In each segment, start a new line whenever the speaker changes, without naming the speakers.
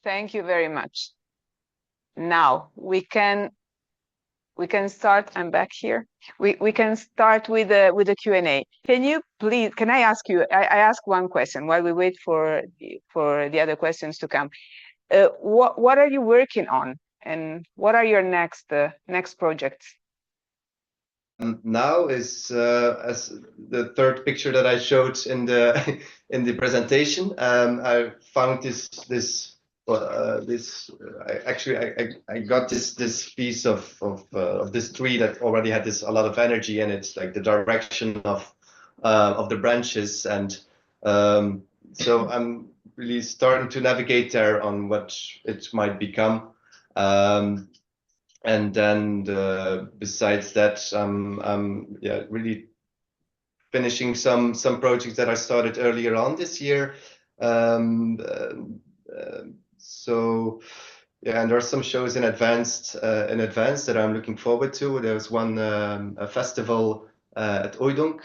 Thank you very much. Now we can start. I'm back here. We can start with the Q&A. Can I ask you? I ask one question while we wait for the other questions to come. What are you working on, and what are your next projects?
Now is as the third picture that I showed in the in the presentation. I found this. I got this piece of this tree that already had a lot of energy, and it's like the direction of the branches, and so I'm really starting to navigate there on what it might become. And then besides that, yeah, really finishing some projects that I started earlier on this year. So yeah, and there are some shows in advance that I'm looking forward to. There's one a festival at Oydonk.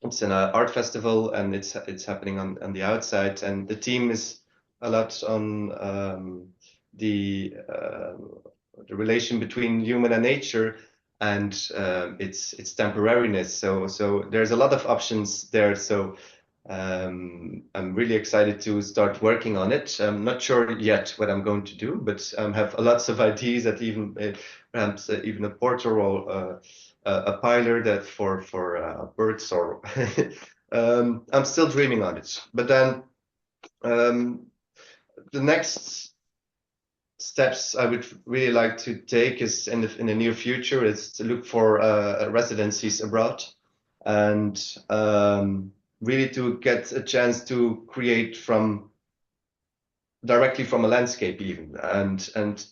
It's an art festival, and it's happening on the outside, and the theme is a lot on the relation between human and nature, and its temporariness. So there's a lot of options there. So I'm really excited to start working on it. I'm not sure yet what I'm going to do, but have lots of ideas that even perhaps even a porter or a piler that for birds or I'm still dreaming on it. But then the next steps I would really like to take is in the near future is to look for residencies abroad, and really to get a chance to create directly from a landscape even, and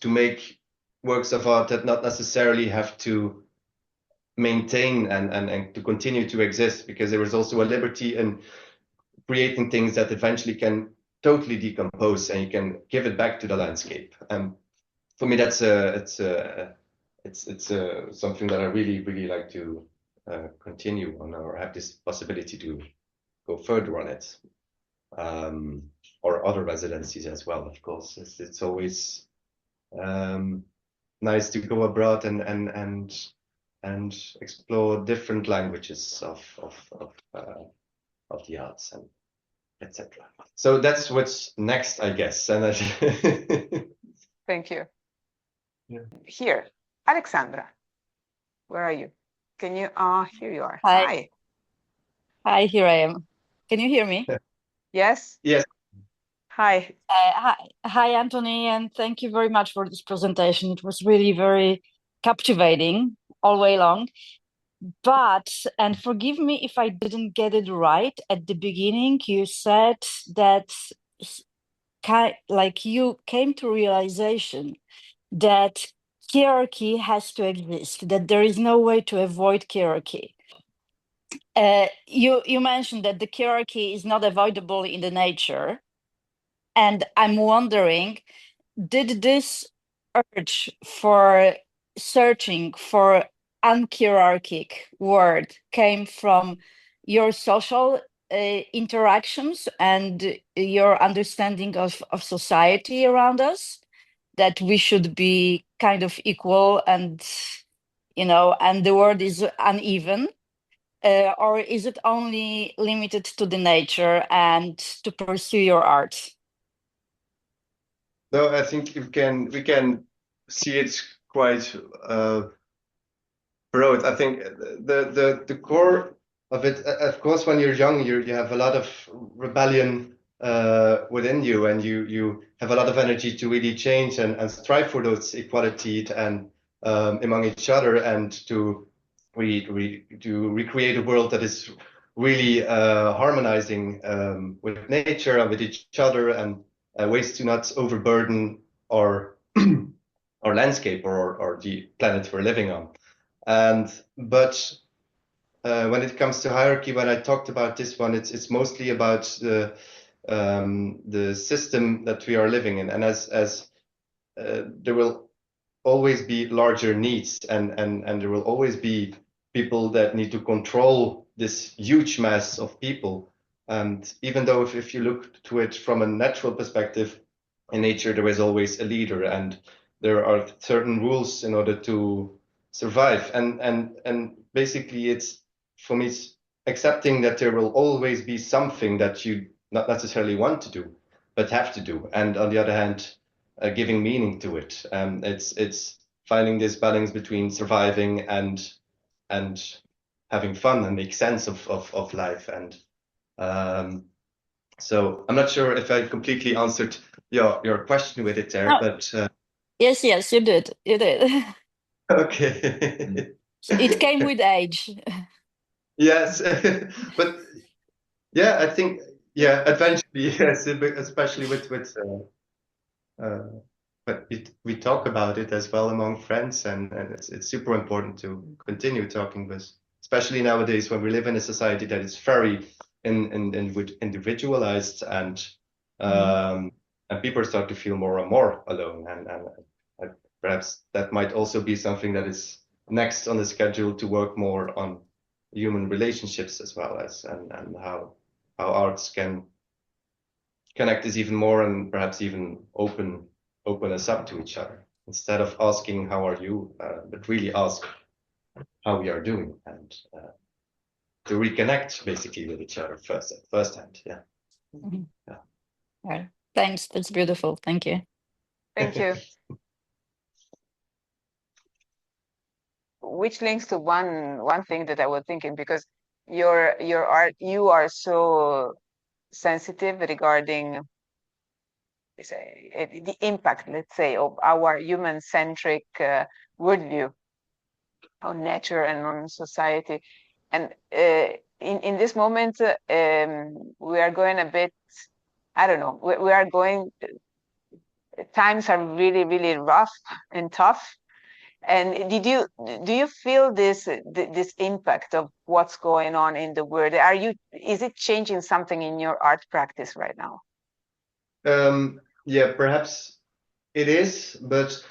to make works of art that not necessarily have to maintain and to continue to exist, because there is also a liberty in creating things that eventually can totally decompose and you can give it back to the landscape. For me, that's something that I really like to continue on, or have this possibility to go further on it, or other residencies as well. Of course, it's always nice to go abroad and explore different languages of the arts and etc. So that's what's next, I guess. And
Thank you.
Yeah.
Here, Alexandra, where are you? Can you? Here you are.
Hi. Hi, here I am. Can you hear me?
Yes.
Yes.
Hi.
Hi, Anthony, and thank you very much for this presentation. It was really very captivating all way long. But, and forgive me if I didn't get it right at the beginning, you said that you came to realization that hierarchy has to exist, that there is no way to avoid hierarchy. You mentioned that the hierarchy is not avoidable in the nature. And I'm wondering, did this urge for searching for unhierarchic word came from your social interactions and your understanding of society around us, that we should be kind of equal and, and the world is uneven? Or is it only limited to the nature and to pursue your art?
No, I think we can see it quite broad. I think the core of it, of course, when you're young, you have a lot of rebellion within you, and you have a lot of energy to really change and strive for those equality and among each other, and to recreate a world that is really harmonizing with nature and with each other, and ways to not overburden our our landscape or the planet we're living on. But when it comes to hierarchy, when I talked about this one, it's mostly about the system that we are living in, and as there will always be larger needs, and there will always be people that need to control this huge mass of people. And even though if you look to it from a natural perspective, in nature there is always a leader, and there are certain rules in order to survive. And basically, it's for me, it's accepting that there will always be something that you not necessarily want to do, but have to do. And on the other hand, giving meaning to it. It's finding this balance between surviving and having fun and make sense of life. And so I'm not sure if I completely answered your question with it there,
No.
but
Yes, you did. You did.
okay.
It came with age.
Yes, but yeah, I think eventually yes, especially but we talk about it as well among friends, and it's super important to continue talking with, especially nowadays when we live in a society that is very individualized, and people start to feel more and more alone, and perhaps that might also be something that is next on the schedule, to work more on human relationships as well as and how arts can connect us even more, and perhaps even open us up to each other, instead of asking how are you, but really ask how we are doing, and to reconnect basically with each other first hand. Yeah.
Mhm. Right. Thanks. That's beautiful. Thank you.
Thank you. Which links to one thing that I was thinking, because your art, you are so sensitive regarding the impact, let's say, of our human-centric worldview on nature and on society. And in this moment, we are going a bit, I don't know, we are going, times are really, really rough and tough. And do you feel this impact of what's going on in the world? Is it changing something in your art practice right now?
Yeah, perhaps it is, but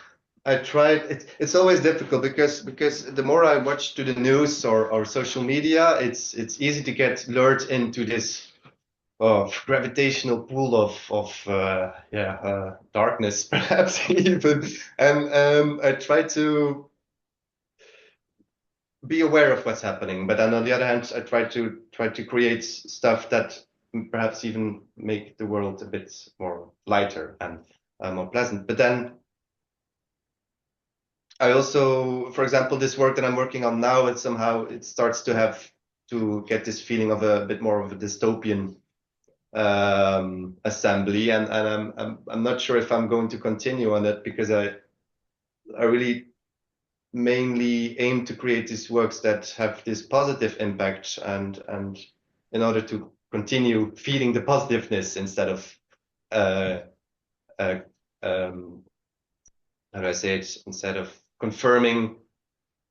I tried. It's always difficult because the more I watch to the news or social media, it's easy to get lured into this gravitational pool of darkness, perhaps even. And I try to be aware of what's happening, but then on the other hand, I try to create stuff that perhaps even make the world a bit more lighter and more pleasant. But then I also, for example, this work that I'm working on now, it starts to get this feeling of a bit more of a dystopian assembly, and I'm not sure if I'm going to continue on that, because I really mainly aim to create these works that have this positive impact, and in order to continue feeling the positiveness, instead of uh, uh, how do I say it, instead of confirming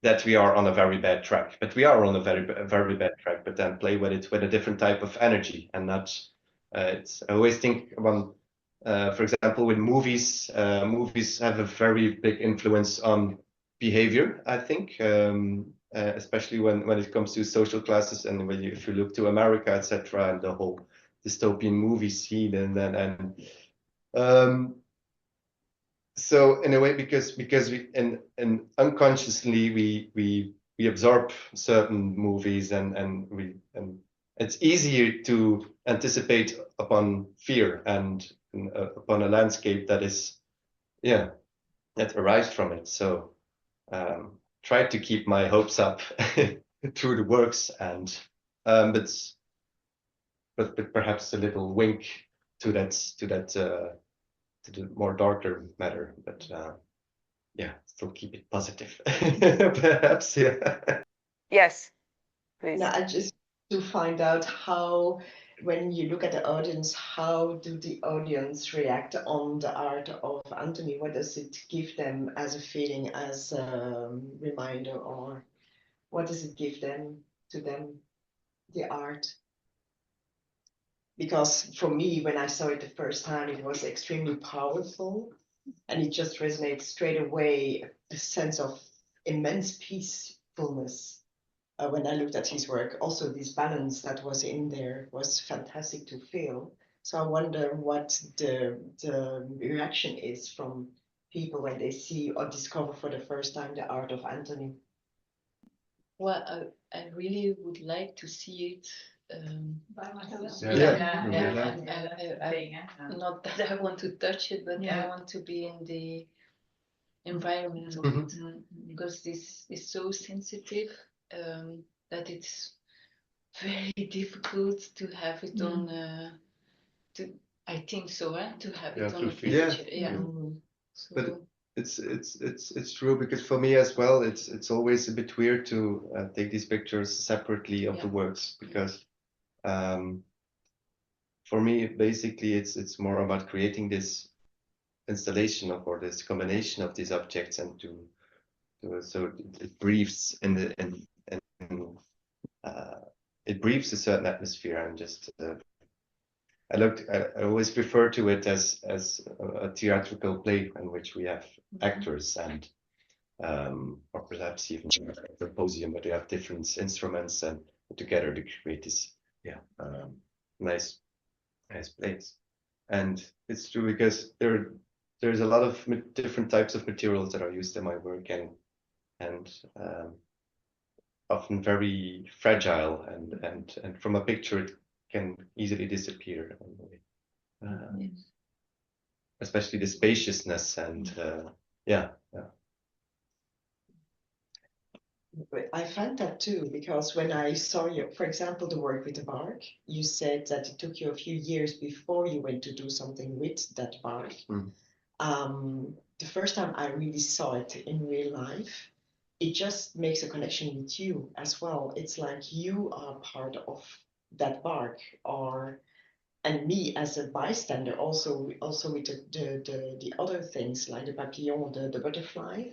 that we are on a very bad track, but we are on a very bad track, but then play with it with a different type of energy, and not I always think about for example, with movies, movies have a very big influence on behavior, I think, especially when it comes to social classes, and if you look to America, etc., and the whole dystopian movie scene, and so in a way, because we and unconsciously we absorb certain movies, and it's easier to anticipate upon fear, and upon a landscape that is that arises from it. So try to keep my hopes up through the works, and but perhaps a little wink to that to the more darker matter, but still keep it positive. Perhaps, yeah.
Yes, please.
No, I just to find out how, when you look at the audience, how do the audience react on the art of Anthony? What does it give them as a feeling, as a reminder, or what does it give them to them, the art? Because for me, when I saw it the first time, it was extremely powerful, and it just resonates straight away, a sense of immense peacefulness. When I looked at his work, also this balance that was in there was fantastic to feel. So I wonder what the reaction is from people when they see or discover for the first time the art of Anthony.
Well, I really would like to see it.
By myself.
Not that I want to touch it, but I want to be in the environment of it, because this is so sensitive that it's very difficult to have it on. I think so, to have it on a picture. So,
but it's true, because for me as well, it's always a bit weird to take these pictures separately of the works, because for me basically it's more about creating this installation of, or this combination of these objects, and so it breathes it breathes a certain atmosphere, and just I always refer to it as a theatrical play in which we have actors and or perhaps even a symposium, but they have different instruments, and together they create this nice place. And it's true, because there's a lot of different types of materials that are used in my work, and often very fragile, and from a picture it can easily disappear. Especially the spaciousness and
I find that too, because when I saw you, for example, the work with the bark, you said that it took you a few years before you went to do something with that bark. The first time I really saw it in real life, it just makes a connection with you as well. It's like you are part of that bark, and me as a bystander, also with the other things like the papillon, the butterfly.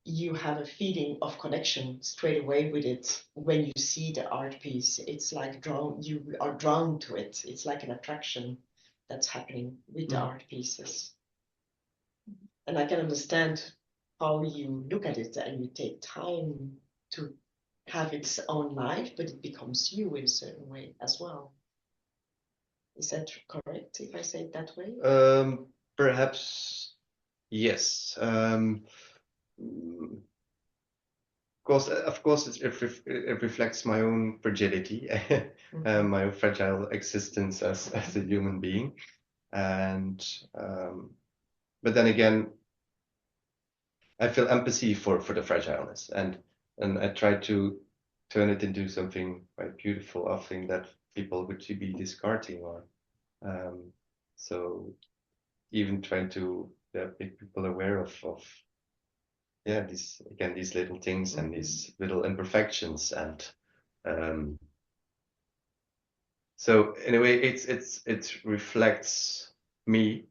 You have a feeling of connection straight away with it when you see the art piece. It's like you are drawn to it. It's like an attraction that's happening with the art pieces. And I can understand how you look at it and you take time to have its own life, but it becomes you in a certain way as well. Is that correct if I say it that way?
Perhaps yes. Of course, it reflects my own fragility, my own fragile existence as a human being, and but then again, I feel empathy for the fragileness, and I try to turn it into something quite beautiful, offering that people would be discarding, or so even trying to make people aware of these little things and these little imperfections, and so in a way it reflects me,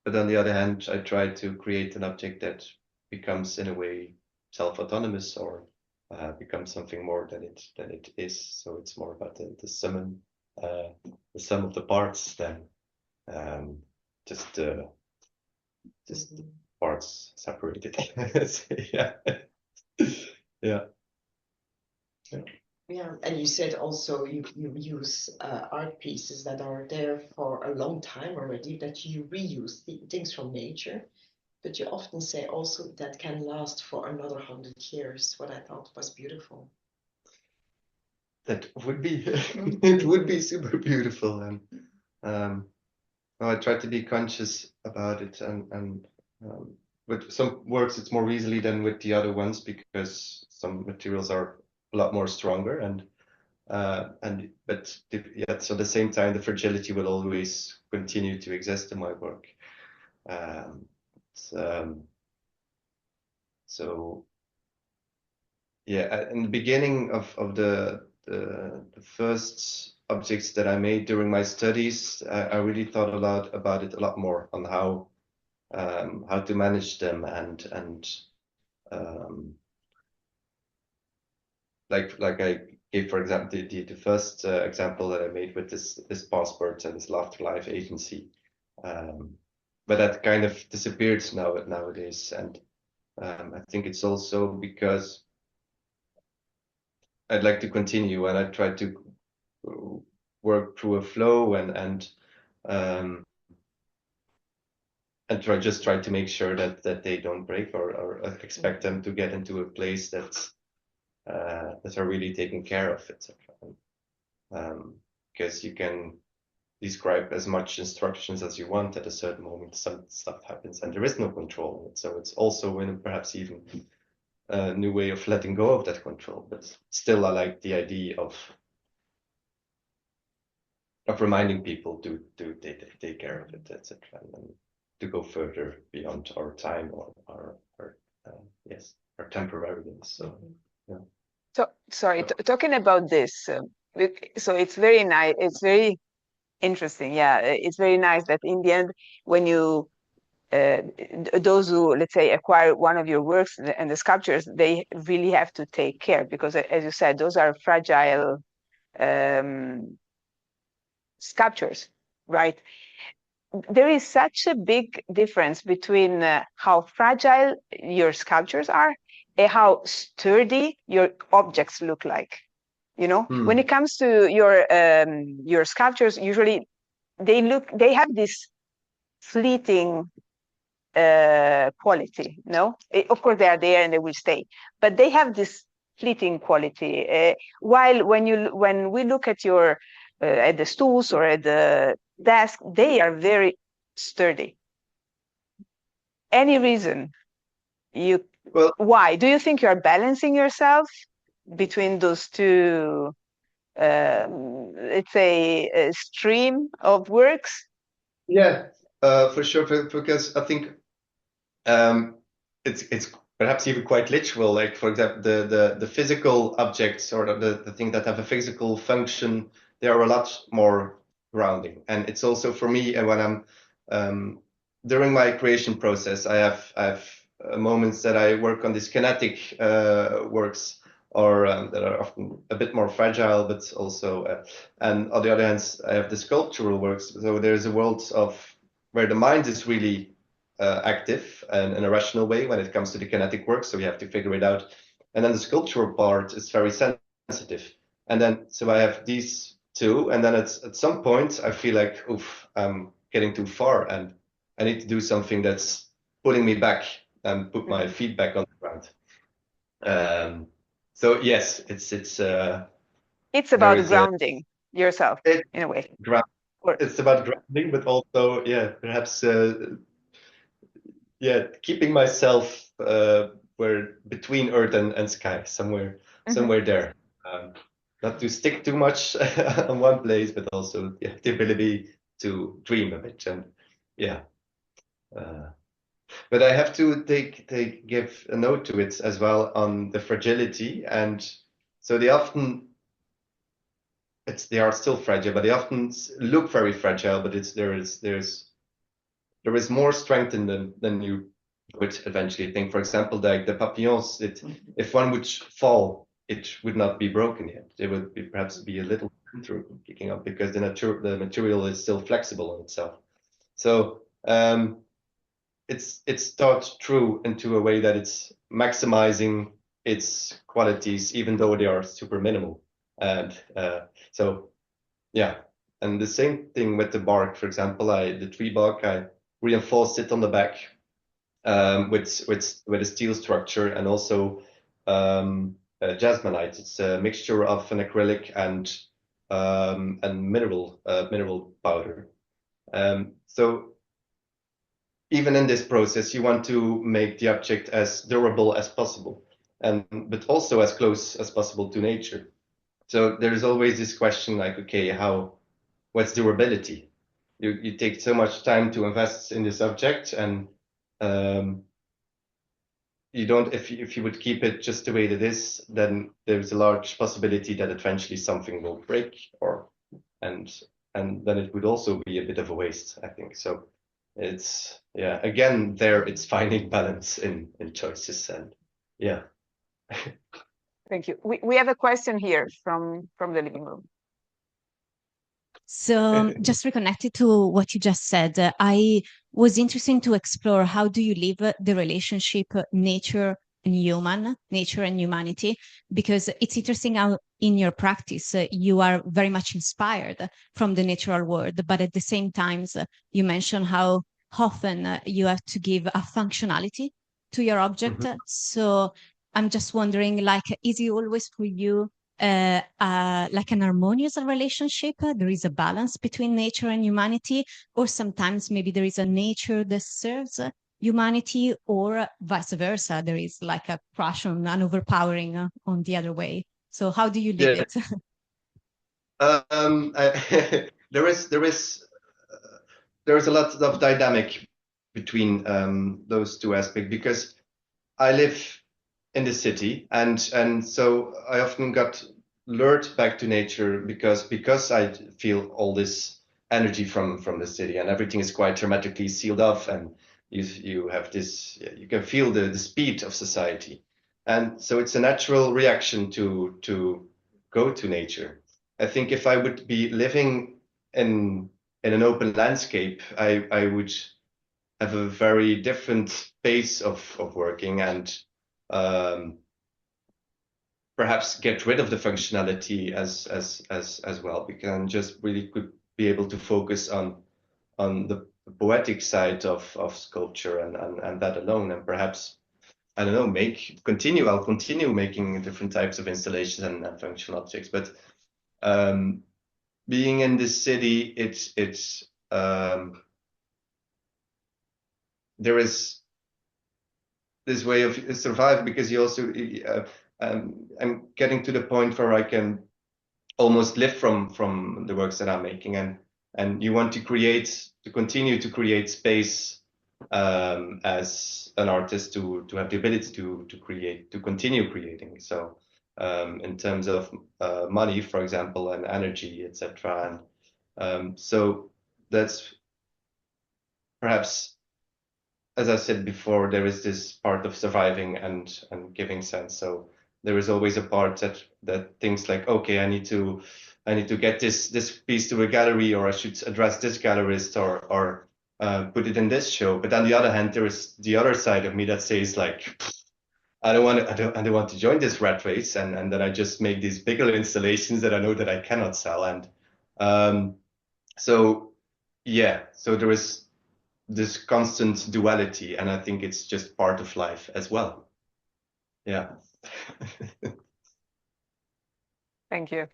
but on the other hand I try to create an object that becomes in a way self-autonomous, or becomes something more than it is. So it's more about the sum of the parts than just the parts separated.
Yeah, and you said also you use art pieces that are there for a long time already, that you reuse things from nature, but you often say also that can last for another 100 years, what I thought was beautiful.
That would be it would be super beautiful, and I try to be conscious about it, and with some works it's more easily than with the other ones, because some materials are a lot more stronger, but yet so at the same time the fragility will always continue to exist in my work. So yeah, in the beginning of the first objects that I made during my studies, I really thought a lot about it, a lot more on how to manage them, and like I gave, for example, the first example that I made with this passport and this Laughter Life agency, but that kind of disappeared nowadays, and I think it's also because I'd like to continue, and I try to work through a flow, and and try to make sure that they don't break, or expect them to get into a place that are really taken care of, etc. Because you can describe as much instructions as you want, at a certain moment some stuff happens and there is no control. So it's also perhaps even a new way of letting go of that control. But still, I like the idea of reminding people to take care of it, etc. And to go further beyond our time or our temporariness. So yeah.
So sorry, talking about this. So it's very nice. It's very interesting. Yeah, it's very nice that in the end, when you those who, let's say, acquire one of your works and the sculptures, they really have to take care, because, as you said, those are fragile sculptures, right? There is such a big difference between how fragile your sculptures are and how sturdy your objects look like. You know, when it comes to your sculptures, usually they have this fleeting quality. No, of course they are there and they will stay, but they have this fleeting quality. While when we look at your at the stools or at the desk, they are very sturdy. Any reason why? Do you think you are balancing yourself between those two, let's say, a stream of works?
Yeah, for sure, because I think it's perhaps even quite literal. Like, for example, the physical objects, or the things that have a physical function, they are a lot more grounding. And it's also for me, and when I'm during my creation process, I have moments that I work on these kinetic works, or that are often a bit more fragile, but also, and on the other hand, I have the sculptural works. So there's a world of where the mind is really active and in a rational way when it comes to the kinetic work. So we have to figure it out. And then the sculptural part is very sensitive. And then, so I have these two, and then at some point I feel like, oof, I'm getting too far and I need to do something that's pulling me back and put my feet back on the ground. So yes, it's
about grounding yourself in a way.
It's about grounding, but also, perhaps, keeping myself where between earth and sky, somewhere there. Not to stick too much on one place, but also the ability to dream a bit. And but I have to give a note to it as well on the fragility. And so they are still fragile, but they often look very fragile. But there is more strength in them than you would eventually think. For example, like the papillons, if one would fall, it would not be broken yet. It would perhaps be a little through kicking up, because the material is still flexible in itself. So it's thought through into a way that it's maximizing its qualities, even though they are super minimal. And and the same thing with the bark. For example, the tree bark, I reinforced it on the back with a steel structure, and also jasmonite. It's a mixture of an acrylic and mineral powder. So even in this process, you want to make the object as durable as possible, but also as close as possible to nature. So there's always this question, like, okay, what's durability? You take so much time to invest in this object, and you don't. If you would keep it just the way it is, then there's a large possibility that eventually something will break, and then it would also be a bit of a waste, I think. So it's again there, it's finding balance in choices, and
Thank you. We have a question here from the living room.
So just reconnected to what you just said, I was interested to explore how do you live the relationship nature nature and humanity, because it's interesting how in your practice you are very much inspired from the natural world, but at the same time you mentioned how often you have to give a functionality to your object. So I'm just wondering, like, is it always for you like an harmonious relationship? There is a balance between nature and humanity, or sometimes maybe there is a nature that serves humanity, or vice versa. There is like a crush on an overpowering on the other way. So how do you live it?
There is a lot of dynamic between those two aspects, because I live in the city, and so I often got lured back to nature because I feel all this energy from the city, and everything is quite hermetically sealed off, and you have this, you can feel the speed of society, and so it's a natural reaction to go to nature. I think if I would be living in an open landscape, I would have a very different pace of working, and perhaps get rid of the functionality as well, because just really could be able to focus on the poetic side of sculpture and that alone, and perhaps, I don't know, I'll continue making different types of installations and functional objects. But being in this city, it's there is this way of survive, because you also I'm getting to the point where I can almost live from the works that I'm making, and you want to continue to create space as an artist to have the ability to continue creating. So in terms of money, for example, and energy, etc. And so that's perhaps, as I said before, there is this part of surviving and giving sense. So there is always a part that thinks like, okay, I need to get this piece to a gallery, or I should address this gallerist, or put it in this show. But on the other hand, there is the other side of me that says like, I don't want to join this rat race, and then I just make these bigger installations that I know that I cannot sell. And so yeah, so there is this constant duality, and I think it's just part of life as well. Yeah.
Thank you.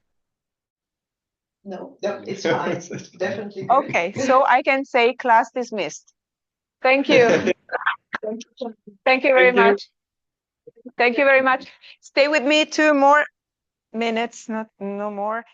No, it's fine. Definitely.
Okay, so I can say class dismissed. Thank you. Thank you very much. Thank you very much. Stay with me 2 more minutes, no more.